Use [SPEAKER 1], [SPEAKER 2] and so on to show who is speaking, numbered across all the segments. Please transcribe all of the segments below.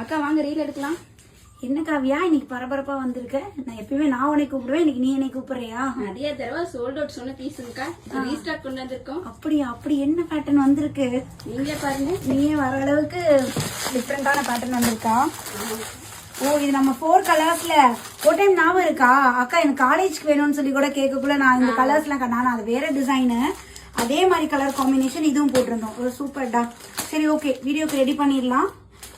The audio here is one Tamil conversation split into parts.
[SPEAKER 1] அக்கா வாங்க ரீல் எடுக்கலாம்.
[SPEAKER 2] என்ன காவியா இன்னைக்கு பரபரப்பா வந்திருக்க? நான் எப்பயுமே நான் உன்னை கூப்பிடுவேன், இன்னைக்கு நீ என்னை கூப்பிடுறியா?
[SPEAKER 1] நிறைய தடவை சோல்ட் அவுட் சொன்ன பீஸுங்கக்கா, ரீஸ்டாக் கொண்டு வந்திருக்கோம்.
[SPEAKER 2] அப்படியா? அப்படி என்ன பேட்டர்ன் வந்திருக்கு?
[SPEAKER 1] நீங்களே பாருங்க.
[SPEAKER 2] நீயே வர அளவுக்கு டிஃப்ரெண்டான பேட்டர்ன் வந்திருக்கா? ஓ, இது நம்ம 4 கலர்ஸ்ல ஒரு டைம் ஞாபகம் இருக்கா? அக்கா எனக்கு காலேஜ்க்கு வேணும்னு சொல்லி கூட கேட்கக்குள்ள நான் இந்த கலர்ஸ்லாம் நான் அது வேற டிசைனு, அதே மாதிரி கலர் காம்பினேஷன் இதுவும் போட்டிருந்தோம். ஒரு சூப்பர்டா. சரி ஓகே, வீடியோக்கு ரெடி பண்ணிடலாம்.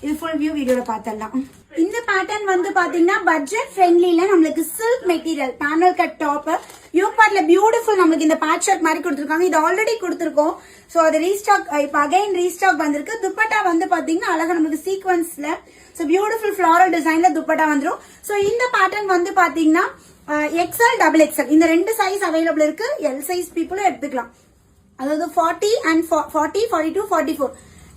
[SPEAKER 2] இது ஃபுல் வியூ வீடியோல பாத்திரலாம். இந்த பேட்டர்ன் வந்து பாத்தீங்கன்னா பட்ஜெட் ஃப்ரெண்ட்லில நம்மளுக்கு silk material panel cut top yoke பார்ட்ல பியூட்டிஃபுல் நம்மளுக்கு இந்த பேட்ச் ஒர்க் மாதிரி கொடுத்துருக்காங்க. இது ஆல்ரெடி கொடுத்துருக்கோம். சோ அது ரீஸ்டாக், இப்ப அகைன் ரீஸ்டாக் வந்திருக்கு. துப்பட்டா வந்து பாத்தீங்கன்னா அழகா நம்மளுக்கு சீக்வன்ஸ்ல சோ பியூட்டிஃபுல் ஃபிளாரல் டிசைன்ல துப்பட்டா வந்துரும். சோ இந்த பேட்டர்ன் வந்து பாத்தீங்கன்னா XL XXL இந்த 2 சைஸ் அவைலபிள் இருக்கு. எல் சைஸ் பீப்புளும் எடுத்துக்கலாம். அதாவது 40 and 40, 42, 44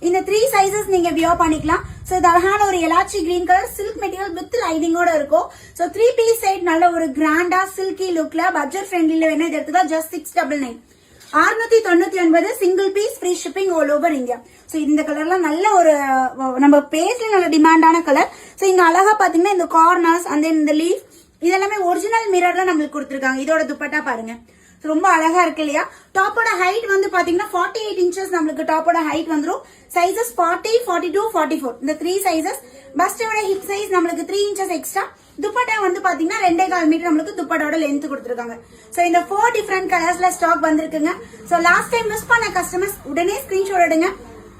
[SPEAKER 2] இந்த 3 சைசஸ் நீங்க வியர் பண்ணிக்கலாம். சோ இது அழகான ஒரு எலாச்சி green colour silk material with லைனிங்கோட இருக்கும். சோ 3 பீஸ் செட் நல்ல ஒரு கிராண்டா சில்கி லுக்ல பட்ஜெட் ஃப்ரெண்ட்லில வேணும். இது எடுத்துக்கலாம் just 699. 699 single piece free shipping all over India. So இந்த கலர்லாம் நல்ல ஒரு நம்ம பேஸ்ல நல்ல டிமாண்டான கலர். சோ இங்க அழகா பாத்தீங்கன்னா இந்த கார்னர்ஸ் அண்ட் இந்த லீஃப் இதெல்லாமே ஒரிஜினல் மிரர்ல நம்மளுக்கு கொடுத்துருக்காங்க. இதோட துப்பட்டா பாருங்க, ரொம்ப அழகா இருக்கு இல்லையா? டாப்போட ஹைட் வந்து பாத்தீங்கன்னா 48 இன்ச்சஸ் நம்மளுக்கு டாப்போட ஹைட் வந்துரும். சைசஸ் 40, 42, 44 இந்த 3 சைசஸ். பஸ்டோட ஹிப் சைஸ் நம்மளுக்கு 3 இன்ச்சஸ் எக்ஸ்ட்ரா. துப்பட்டா வந்து பாத்தீங்கன்னா 2.25 மீட்டர் நம்மளுக்கு துப்பட்டாவோட லென்த் கொடுத்துருக்காங்க. சோ இந்த 4 டிஃபரெண்ட் கலர்ஸ்ல ஸ்டாக் வந்திருக்குங்க. சோ லாஸ்ட் டைம் மிஸ் பண்ண கஸ்டமர்ஸ் உடனே ஸ்கிரீன்ஷாட் எடுங்க.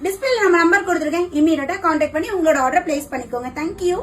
[SPEAKER 2] டிஸ்பிளேல நம்ம நம்பர் கொடுத்துருக்கேன், இமீடியட்டா கான்டாக்ட் பண்ணி உங்களோட ஆர்டர் பிளேஸ் பண்ணிக்கோங்க. தேங்க்யூ.